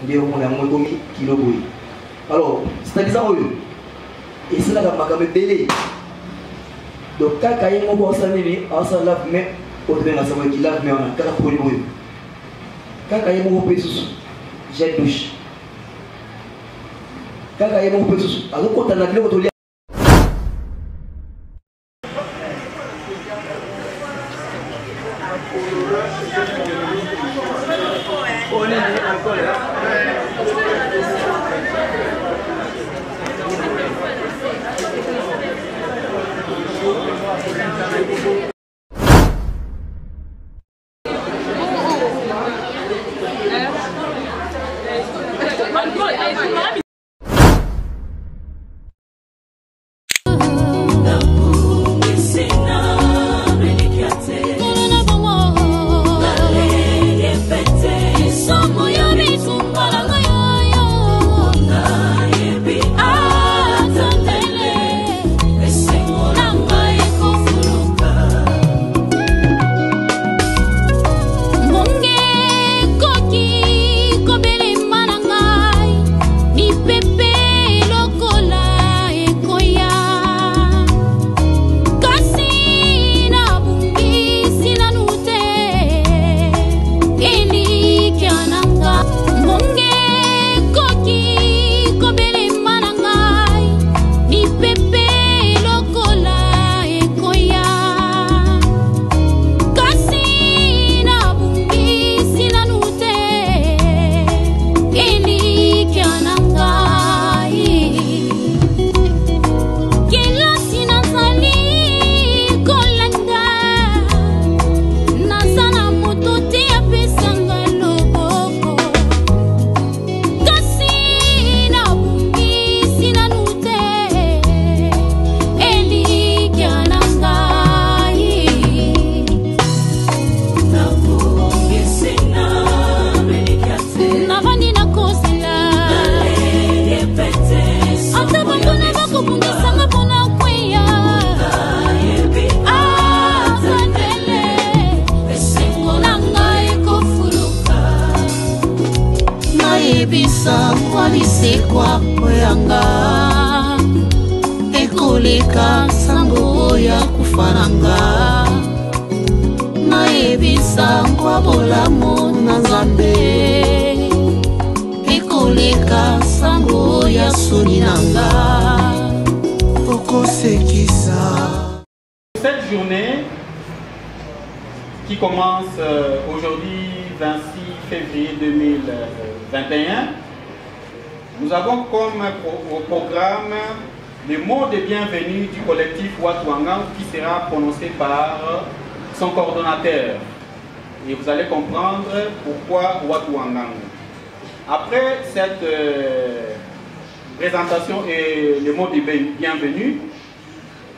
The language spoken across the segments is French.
nde on a moins komi kilo boy. Alors c'est ça et c'est là que ma belé. Donc quand il y a un bon salé on s'en lave mais autre dans sa qui lave mais on a quand pour les boy. Quand il y a un bon pesos j'ai douche. Quand il y a un bon pesos alors quand on a le auto kwa oyanga ekoleka sango ya kufaranga naebisa kwa bolamo na Nzambe ekoleka sango ya soni nanga okosekisa. Cette journée qui commence aujourd'hui 26 février 2021, nous avons comme programme le mot de bienvenue du collectif Watu Wangangu qui sera prononcé par son coordonnateur. Et vous allez comprendre pourquoi Watu Wangangu. Après cette présentation et le mot de bienvenue,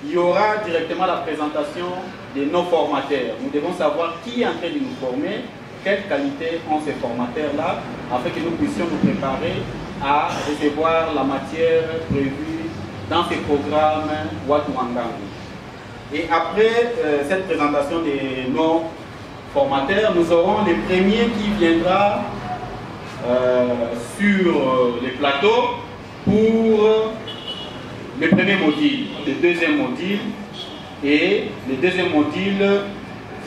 il y aura directement la présentation de nos formateurs. Nous devons savoir qui est en train de nous former, quelles qualités ont ces formateurs-là, afin que nous puissions nous préparer à recevoir la matière prévue dans ces programmes Watu Wangangu. Et après cette présentation de nos formateurs, nous aurons le premier qui viendra sur les plateaux pour le premier module, le deuxième module, et le deuxième module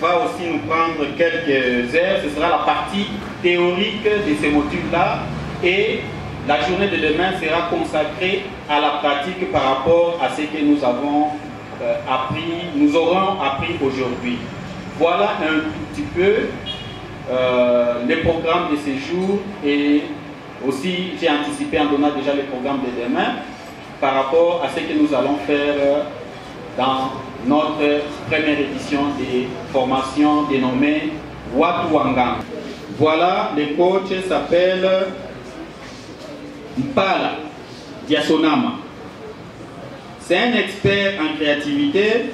va aussi nous prendre quelques heures. Ce sera la partie théorique de ces modules-là, et la journée de demain sera consacrée à la pratique par rapport à ce que nous avons appris, nous aurons appris aujourd'hui. Voilà un tout petit peu le programme de ce jour, et aussi j'ai anticipé en donnant déjà le programme de demain par rapport à ce que nous allons faire dans notre première édition de formation dénommée Watu Wangangu. Voilà, le coach s'appelle Mpala Diasonama. C'est un expert en créativité.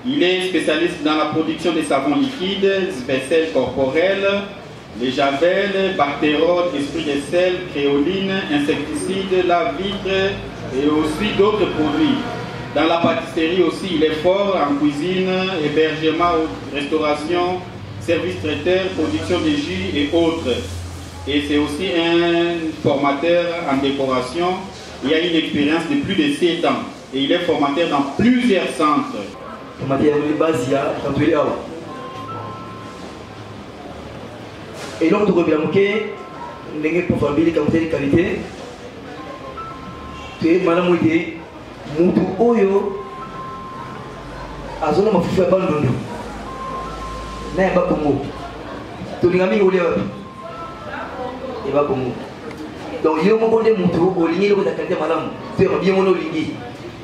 Il est spécialiste dans la production des savons liquides, vaisselle corporelle, les javel, bartérol, esprit de sel, créoline, insecticides, lave-vitre et aussi d'autres produits. Dans la pâtisserie aussi, il est fort en cuisine, hébergement, restauration, service traiteur, production de jus et autres. et c'est aussi un formateur en décoration. Il a une expérience de plus de 7 ans et il est formateur dans plusieurs centres. Et donc, tu reviens pour faire des qualités. Tu es madame Ouide, Moutou Oyo, Azona Mafoufa Bandono. N'a pas comme mot. Tu n'as pas mis au lieu. Et pas comme mot. Donc, il y a un moment de Moutou, au ligne de la qualité madame. Tu es bien mon ligne.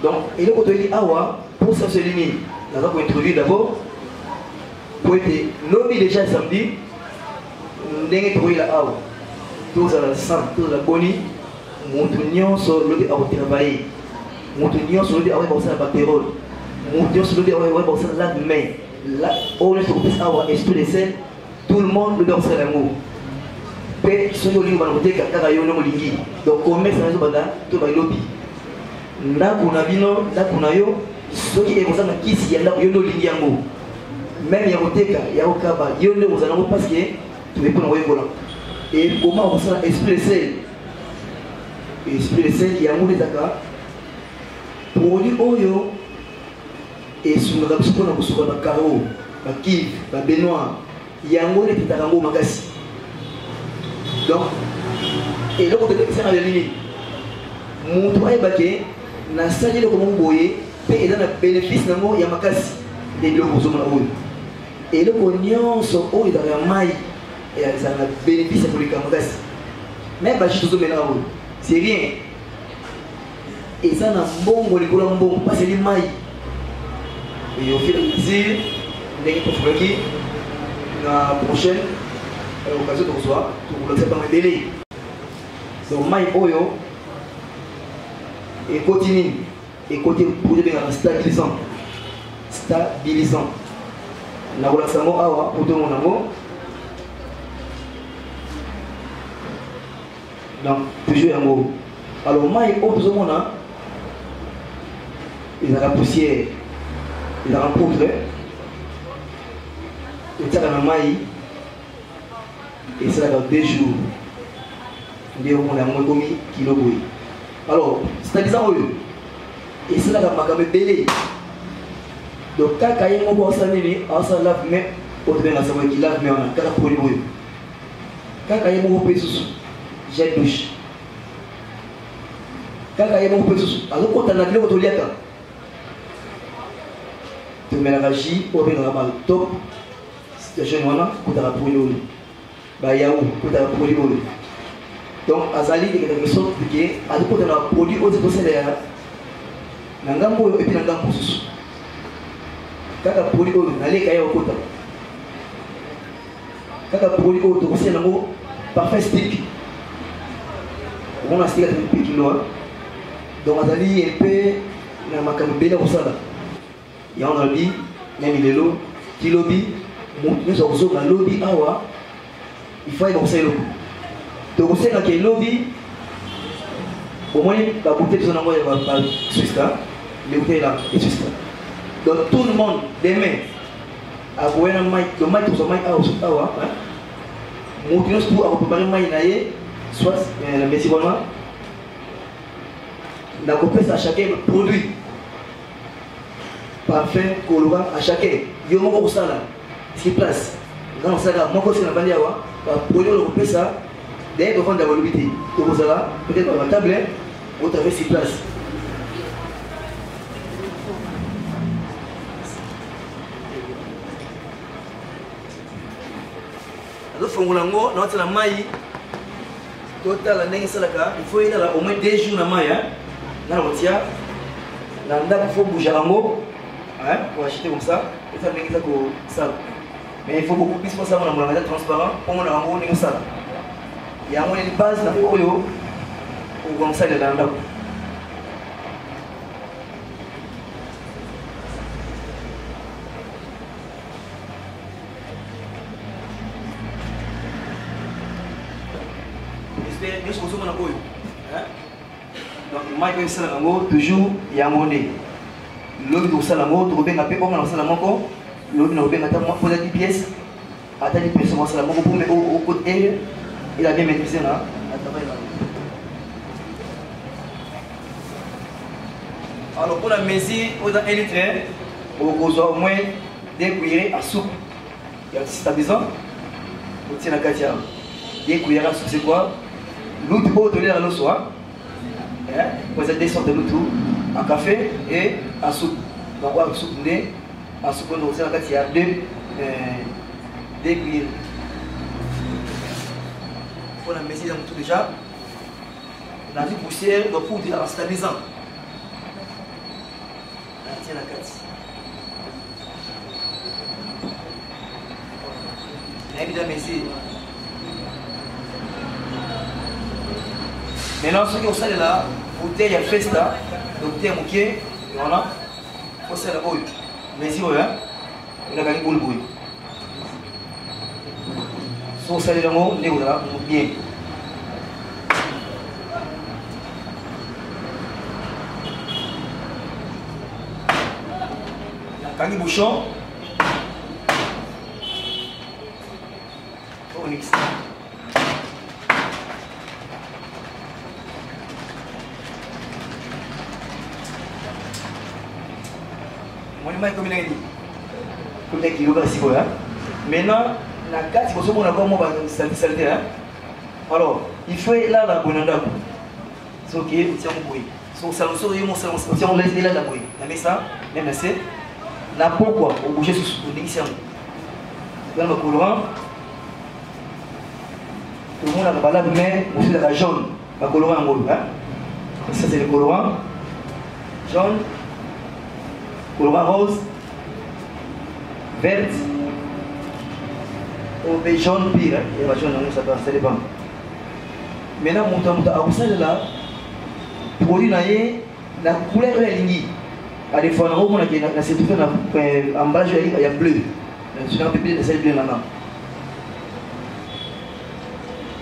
Donc, il y a un côté Awa, pour ça se limite. Nous avons introduit d'abord. Pour être lobby déjà samedi. Nous avons la Awa. Tous à la sang, tous à la boni. Moutunion sur le travail. Moutunion sur le bactérol. Moutunion sur le la main. Là, on est sur le avoir esprit de sel. Tout le monde le doit faire l'amour. Pe ce que nous avons dit car il y a un lingi. Donc commerce na zobanda to ba lobby. Nda kuna bino, nda kuna yo. Ce qui est comme ça na kisi ya nda yo no lingi yango. Même ya koteka, ya okaba, yo ne vous allons parce que tu veux pas envoyer volant. Et comment on sera esprit de sel? Esprit de sel, il y a un mot de Dakar. Produit Oyo et sur la personne qui a un carreau, un kiv, un benoît, il y a un mot de Titarambo Makasi. Donc, et là, on peut faire la ligne. Mon toit est baqué, n'a sali le comment boyer, et dans le bénéfice d'un mot, il y a Makasi, des blocs aux hommes. Et là, on y a son haut et dans la maille, et ça a un bénéfice pour les Makasi. Mais je suis tout là. C'est rien. Et ça n'a bon bon pas c'est les mailles. Et au fil du plaisir, la prochaine occasion de recevoir, pour le faire dans le délai. Donc maille oyo et continue et côté pour devenir stabilisant. Stabilisant. La relation awa pour tout le monde. Donc, toujours un mot. Alors, moi, il y a autre monde, il y a la poussière, il y a la poudre, il y a la maille, et ça dans 2 jours. Il y a un commis qui l'a bouillé. Alors, c'est-à-dire, et c'est là que je belé. Donc, quand il y a un mot, on lave même, on devient savoir qu'il lave même, quand il y a un mot, quand il y a un mot, j'ai douche. Quand il y a un peu de soucis, alors quand on a vu votre liaca, tu mets la magie, on va le top. Situation voilà, quand tu as pour l'eau. Bah yaou, quand tu as pour l'eau. Donc Azali est quelque chose qui est, alors quand on a produit au dépôt derrière, n'angambo et puis n'angambo sous. Quand tu as produit au, n'allez qu'à y au côté. Quand tu as produit au, tu as aussi un mot parfait stick. On a stick à 1 kilo. Donc, Azali est un peu dans ma camébé pour ça. Il y a un lobby, même il est là, qui lobby, nous avons un lobby, il faut y avoir ça. Donc, vous savez qu'il y a un lobby, au moins, la bouteille de son envoi, il y a pas Suisse, les bouteilles là, et Suisse. Donc, tout le monde, demain, à voir un mic, le mic pour son mic, nous pour préparer un mic, soit la messie vraiment. La compétence à chacun produit parfum, colorant à chacun. Il y a un moment où ça là, ce qui place. Dans ce cas, moi aussi, je vais produire le compétence ça, dès que vous avez l'habitude. Pour ça là, peut-être dans la table, vous avez 6 places. Alors, il faut la maille. Total, il faut y aller au moins 2 jours dans la maille. Il faut bouger en haut pour acheter comme ça. Et ça, mais il faut beaucoup plus pour ça, on a transparent. Pour moi, on a ça. Il y a une base dans le haut pour comme ça, il y a dans l'eau. Donc, moi, je suis toujours, il y a un monnaie. L'autre, il y a un monnaie, il y a un monnaie, l'autre, il y a 10 pièces. À 10 pièces, il y a un monnaie pour mettre au côté. il a bien maîtrisé là. Alors pour la mesure, on a 1 litre, on a au moins 2 cuillères à soupe. Il y a stabilisant. On tient la 4 2 cuillères à soupe, c'est quoi? L'autre eau de l'air à l'eau soit. Vous avez 2 sortes de l'autre en café et en soupe. Donc on a soupe en soupe, on tient la 4 il y a 2 cuillères. Pour la mesure, on a tout déjà. On a du poussière de poudre en stabilisant. Tiens la 4. Évidemment ici. Maintenant, ceux qui ont ça là, bouteille à festa, bouteille à mouquet, voilà. Il faut ça là, mais ici, on a gagné pour le bruit. Si on sale là, on est là, bien. Quand il bouchon, on mixe. Mon image comme il a dit, comme des kilos si vous maintenant, la carte, il faut que vous saleté. Alors, il faut là la bonne endroit. C'est ok, on tient mon bruit. Son salon, on tient là la bruit. On met ça, même assez. La pourquoi on bouge sur le négociant. Dans le colorant, tout le monde a la balade, mais on fait la jaune. Le colorant en mode. Ça c'est le colorant. Jaune, colorant rose, vert, ou jaune pire. Et la jaune, ça dépend. Maintenant, on a là, produit la couleur est lignée. À des fois, on a un emballage il y a bleu. Je un peu bleu, c'est bleu maintenant.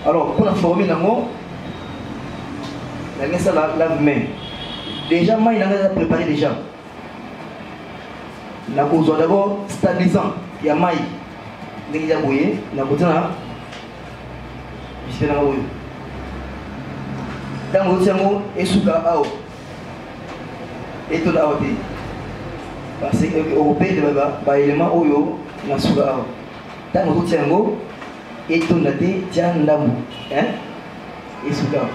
Alors, pour la former, on a ça lave-main. Déjà, moi, il a préparé déjà. On a besoin d'abord stabilisant. Il y a maille. Il y a bouillé. On a besoin de. Je vais dans le dans le tiamo et sous la haut. Et tout là parce que européen de baba élément oyo na suga awa tango tiango et tout na te tiandamu et suga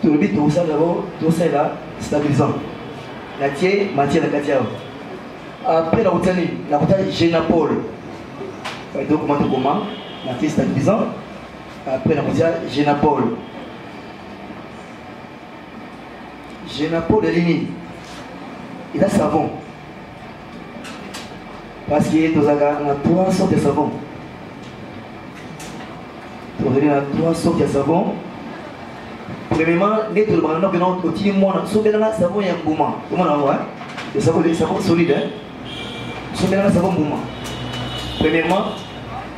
tout le but tout ça d'abord tout ça là stabilisant la tie matière la katia après la hoteli la hôtel Génapol va documenter comment la tie stabilisant après la hôtel Génapol Génapol de ligne, il a savon. Parce qu'il y a 3 sortes de savon. Il y a 3 sortes de savon. Premièrement, les tout le monde qui ont été moins, sauf que dans le savon, il y a un mouvement. Comment on voit? Le savon solide. Sauf que dans le savon, mouvement. Premièrement,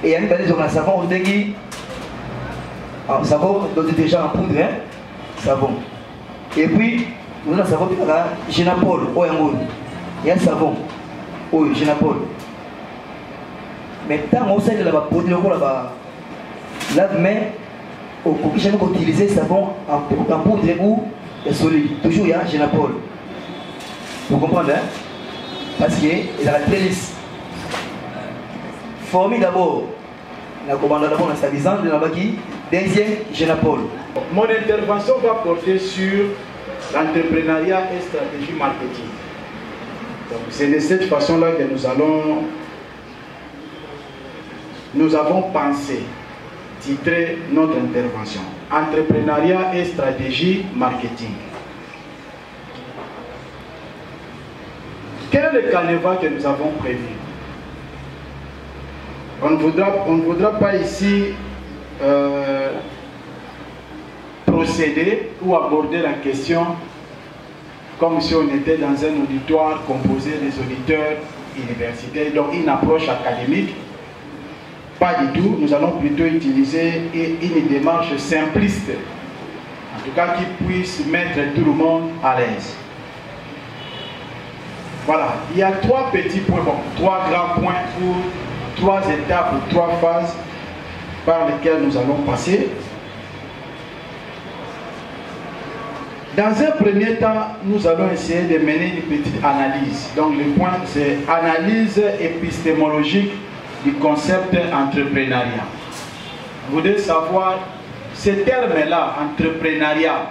il y a une belle sur le savon, on dit que savon, déjà en poudre, savon. Et puis, nous avons savon Génapol, il y a un savon, Génapol. Mais tant qu'on sait que la poudre, lave-main, on peut jamais utiliser le savon en poudre ou solide. Toujours il y a Génapol. Vous comprenez, hein? Parce qu'il a la playlist. Formé d'abord, la commande d'abord la stabilisante de la baki, deuxième Génapol. Mon intervention va porter sur l'entrepreneuriat et stratégie marketing. C'est de cette façon-là que nous avons pensé titrer notre intervention. Entrepreneuriat et stratégie marketing. Quel est le canevas que nous avons prévu? On ne voudra pas ici procéder ou aborder la question comme si on était dans un auditoire composé des auditeurs universitaires, donc une approche académique. Pas du tout, nous allons plutôt utiliser une démarche simpliste, en tout cas qui puisse mettre tout le monde à l'aise. Voilà, il y a 3 petits points, 3 grands points pour 3 étapes, 3 phases par lesquelles nous allons passer. Dans un premier temps, nous allons essayer de mener une petite analyse. Donc le point, c'est analyse épistémologique du concept entrepreneuriat. Vous devez savoir, ce terme-là, entrepreneuriat,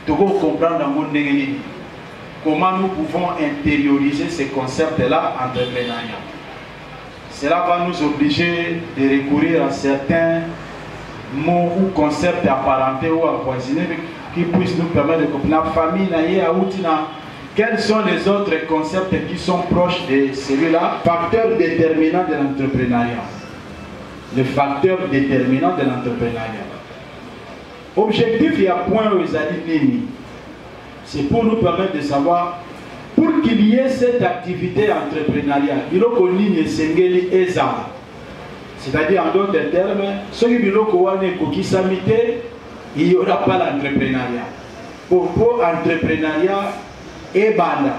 tu dois comprendre dans mon négatif. Comment nous pouvons intérioriser ce concept-là, entrepreneuriat. Cela va nous obliger de recourir à certains mots ou concepts apparentés ou avoisinés qui puissent nous permettre de comprendre la famille, quels sont les autres concepts qui sont proches de celui-là. Facteur déterminant de l'entrepreneuriat. Le facteur déterminant de l'entrepreneuriat. Objectif, il y a point aux alliés. C'est pour nous permettre de savoir, pour qu'il y ait cette activité entrepreneuriale, il faut qu'on ait sengeli ezala. C'est-à-dire, en d'autres termes, ceux qui il n'y aura pas l'entrepreneuriat. Pour l'entrepreneuriat et banda,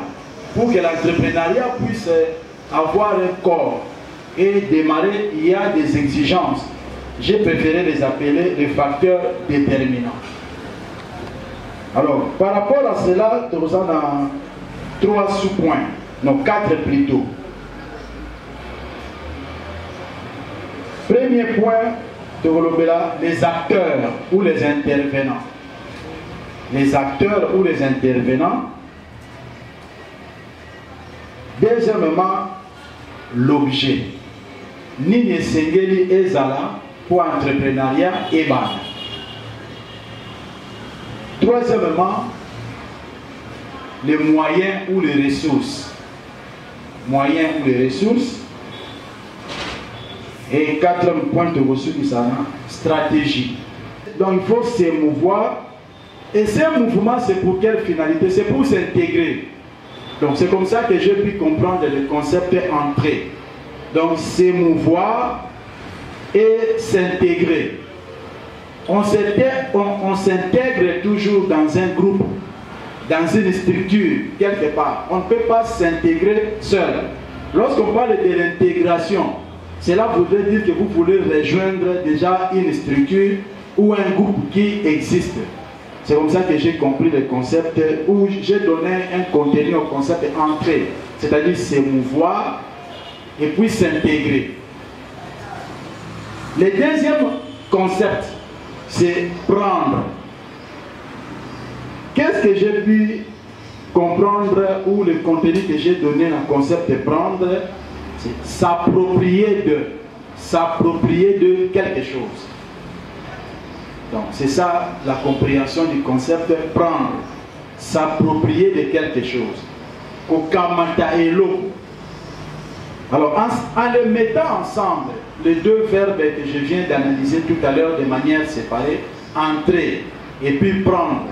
pour que l'entrepreneuriat puisse avoir un corps et démarrer, il y a des exigences. J'ai préféré les appeler les facteurs déterminants. Alors, par rapport à cela, nous avons 3 sous-points, non 4 plutôt. Premier point, les acteurs ou les intervenants. Les acteurs ou les intervenants. Deuxièmement, l'objet. Nini Sengeli Ezala pour entrepreneuriat et ban. Troisièmement, les moyens ou les ressources. Moyens ou les ressources. Et 4e point de ressources, stratégie. Donc il faut s'émouvoir. Et ce mouvement, c'est pour quelle finalité? C'est pour s'intégrer. Donc c'est comme ça que j'ai pu comprendre le concept entrée. Donc s'émouvoir et s'intégrer. On s'intègre toujours dans un groupe, dans une structure, quelque part. On ne peut pas s'intégrer seul. Lorsqu'on parle de l'intégration, cela voudrait dire que vous voulez rejoindre déjà une structure ou un groupe qui existe. C'est comme ça que j'ai compris le concept, où j'ai donné un contenu au concept entrée, c'est-à-dire s'émouvoir et puis s'intégrer. Le deuxième concept, c'est prendre. Qu'est-ce que j'ai pu comprendre ou le contenu que j'ai donné dans le concept de prendre? C'est s'approprier de quelque chose. Donc c'est ça la compréhension du concept de prendre, s'approprier de quelque chose. Alors en les mettant ensemble, les deux verbes que je viens d'analyser tout à l'heure de manière séparée, entrer et puis prendre,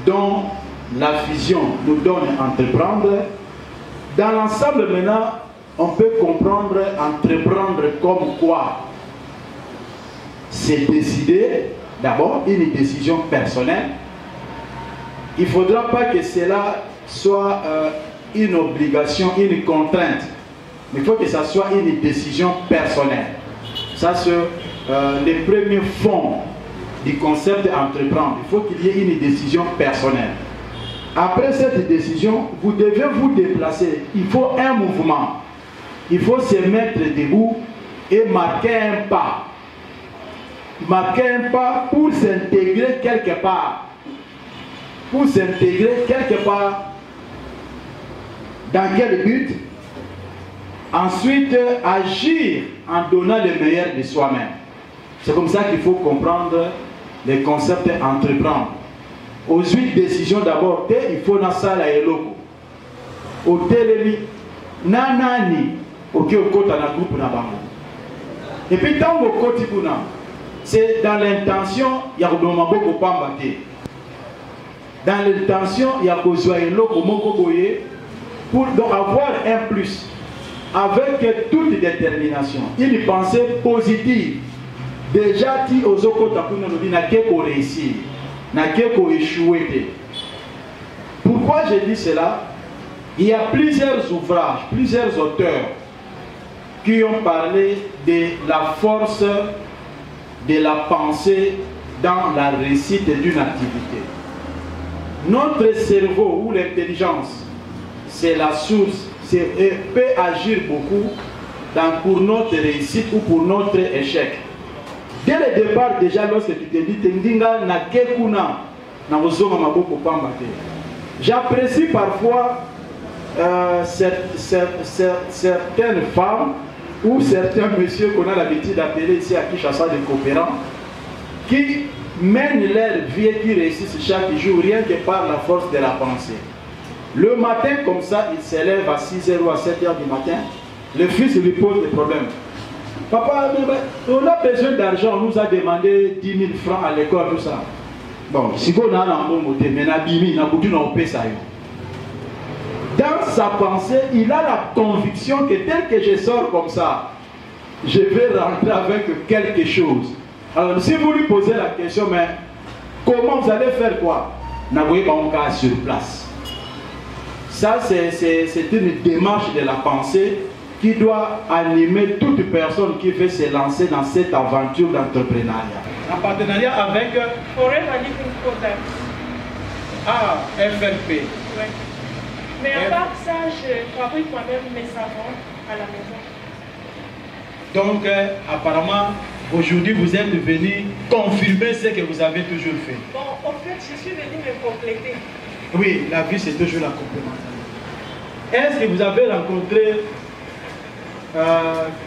dont la fusion nous donne entreprendre. Dans l'ensemble maintenant, on peut comprendre entreprendre comme quoi? C'est décider, d'abord, une décision personnelle. Il ne faudra pas que cela soit une obligation, une contrainte. Mais il faut que ça soit une décision personnelle. Ça, c'est les premiers fonds du concept d'entreprendre. Il faut qu'il y ait une décision personnelle. Après cette décision, vous devez vous déplacer. Il faut un mouvement. Il faut se mettre debout et marquer un pas. Marquer un pas pour s'intégrer quelque part. Pour s'intégrer quelque part. Dans quel but? Ensuite, agir en donnant le meilleur de soi-même. C'est comme ça qu'il faut comprendre les concepts entreprendre. Aux 8 décisions d'abord, il faut na sala eloko. Au teleli, nanani, ok, au kota na groupe na bango. Et puis tant au koti kuna, c'est dans l'intention, il y a beaucoup de dans l'intention, il y a besoin de pour avoir un plus, avec toute détermination, une pensée positive. Déjà, si aux autres, il n'a qu'à réussir, n'a qu'à échouer. Pourquoi je dis cela? Il y a plusieurs ouvrages, plusieurs auteurs qui ont parlé de la force de la pensée dans la réussite d'une activité. Notre cerveau ou l'intelligence, c'est la source, peut agir beaucoup pour notre réussite ou pour notre échec. Dès le départ, déjà, lorsque tu te dis, j'apprécie parfois certaines femmes ou certains messieurs qu'on a l'habitude d'appeler ici à Kinshasa des coopérants, qui mènent leur vie et qui réussissent chaque jour rien que par la force de la pensée. Le matin, comme ça, il s'élève à 6h ou à 7h du matin. Le fils lui pose des problèmes. Papa, on a besoin d'argent, on nous a demandé 10 000 francs à l'école, tout ça. Bon, si on a un bon côté, mais dans sa pensée, il a la conviction que tel que je sors comme ça, je vais rentrer avec quelque chose. Alors, si vous lui posez la question, mais comment vous allez faire quoi? N'avouez pas un cas sur place. Ça, c'est une démarche de la pensée qui doit animer toute personne qui veut se lancer dans cette aventure d'entrepreneuriat. En partenariat avec Forever Living Products. Ah, FLP. Ouais. Mais à part ça, je fabrique moi-même mes savons à la maison. Donc, apparemment, aujourd'hui, vous êtes venu confirmer ce que vous avez toujours fait. Bon, en fait, je suis venu me compléter. Oui, la vie, c'est toujours la complémentarité. Est-ce que vous avez rencontré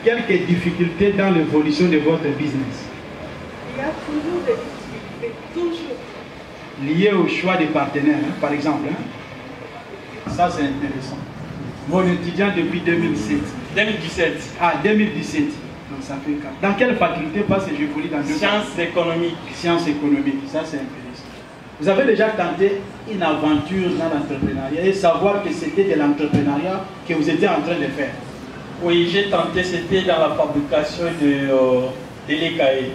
quelques difficultés dans l'évolution de votre business? Il y a toujours des difficultés, toujours. Liées au choix des partenaires, hein, par exemple. Hein? Ça, c'est intéressant. Mon étudiant depuis 2007. 2017. Ah, 2017. Donc, ça fait 4. Dans quelle faculté? Parce que je vous lis dans deux Sciences économiques. Sciences économiques, ça c'est intéressant. Vous avez déjà tenté une aventure dans l'entrepreneuriat et savoir que c'était de l'entrepreneuriat que vous étiez en train de faire? Oui, j'ai tenté, c'était dans la fabrication de l'écaille.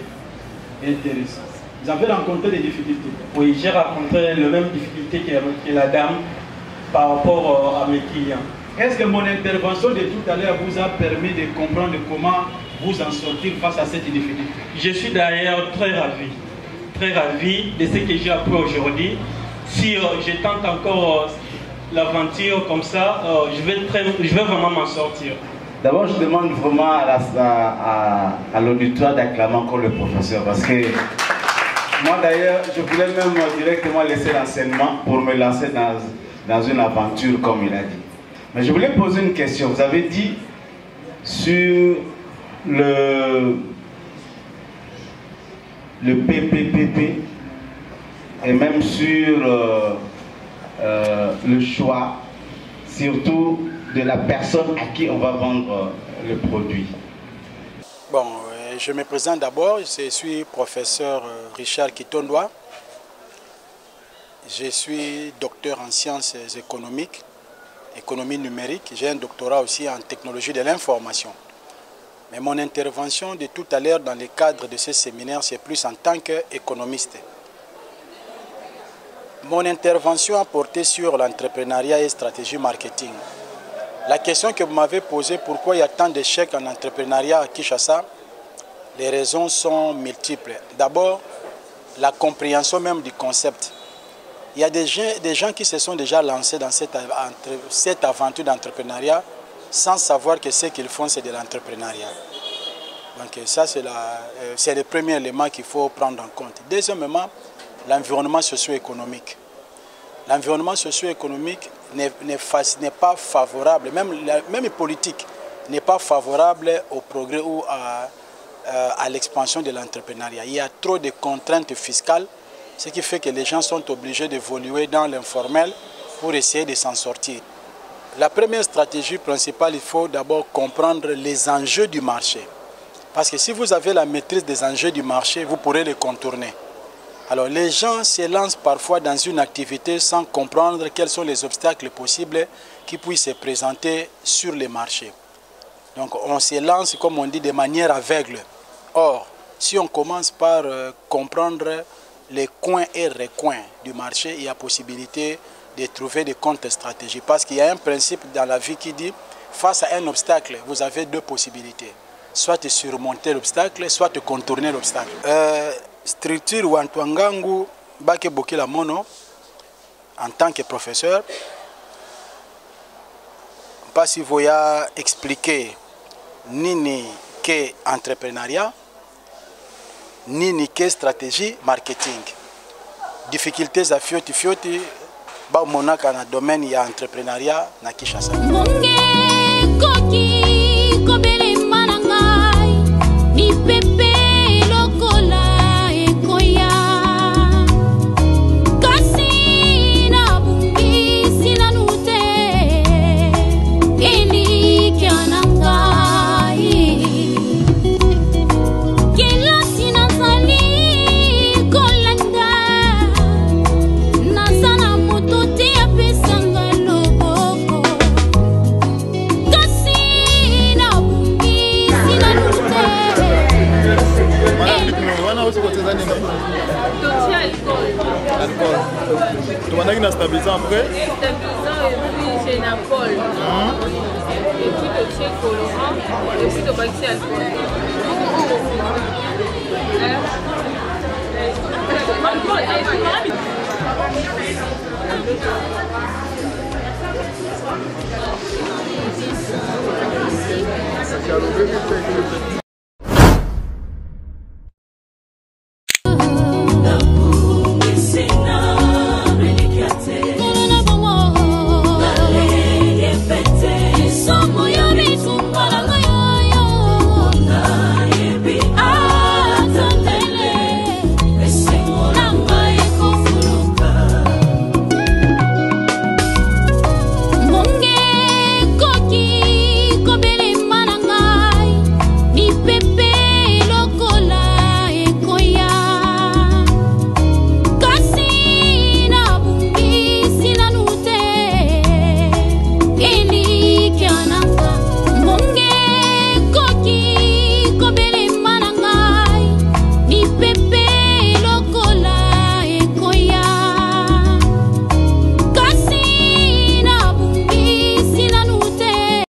Intéressant. Vous avez rencontré des difficultés? Oui, j'ai rencontré les mêmes difficultés que la dame par rapport à mes clients. Est-ce que mon intervention de tout à l'heure vous a permis de comprendre comment vous en sortir face à cette difficulté? Je suis d'ailleurs très ravi de ce que j'ai appris aujourd'hui. Si je tente encore l'aventure comme ça, je vais vraiment m'en sortir. D'abord, je demande vraiment à l'auditoire d'acclamer encore le professeur, parce que moi d'ailleurs, je voulais même directement laisser l'enseignement pour me lancer dans une aventure comme il a dit. Mais je voulais poser une question. Vous avez dit sur le PPPP et même sur le choix, surtout de la personne à qui on va vendre le produit. Bon, je me présente d'abord, je suis professeur Richard Kitondwa. Je suis docteur en sciences économiques, économie numérique. J'ai un doctorat aussi en technologie de l'information. Mais mon intervention de tout à l'heure dans le cadre de ce séminaire, c'est plus en tant qu'économiste. Mon intervention a porté sur l'entrepreneuriat et stratégie marketing. La question que vous m'avez posée, pourquoi il y a tant d'échecs en entrepreneuriat à Kinshasa, les raisons sont multiples. D'abord, la compréhension même du concept. Il y a des gens qui se sont déjà lancés dans cette aventure d'entrepreneuriat sans savoir que ce qu'ils font, c'est de l'entrepreneuriat. Donc ça, c'est le premier élément qu'il faut prendre en compte. Deuxièmement, l'environnement socio-économique. L'environnement socio-économique n'est pas favorable, même politique, n'est pas favorable au progrès ou à l'expansion de l'entrepreneuriat. Il y a trop de contraintes fiscales, ce qui fait que les gens sont obligés d'évoluer dans l'informel pour essayer de s'en sortir. La première stratégie principale, il faut d'abord comprendre les enjeux du marché. Parce que si vous avez la maîtrise des enjeux du marché, vous pourrez les contourner. Alors les gens se lancent parfois dans une activité sans comprendre quels sont les obstacles possibles qui puissent se présenter sur les marchés. Donc on se lance, comme on dit, de manière aveugle. Or, si on commence par comprendre les coins et recoins du marché, il y a possibilité de trouver des contre-stratégies. Parce qu'il y a un principe dans la vie qui dit face à un obstacle, vous avez deux possibilités. Soit de surmonter l'obstacle, soit de contourner l'obstacle. Structure ou Antoangangu, Bake Bokila Mono, en tant que professeur, pas si vous voyez expliquer ni que entrepreneuriat, ni que stratégie marketing. Difficultés à fioti, ba monaka na domaine ya entrepreneuriat na Kinshasa. Tu vas aller stabilisant après. Stabilisant et puis c'est une alcool. Et puis le chien colorant et puis le baxi alcool.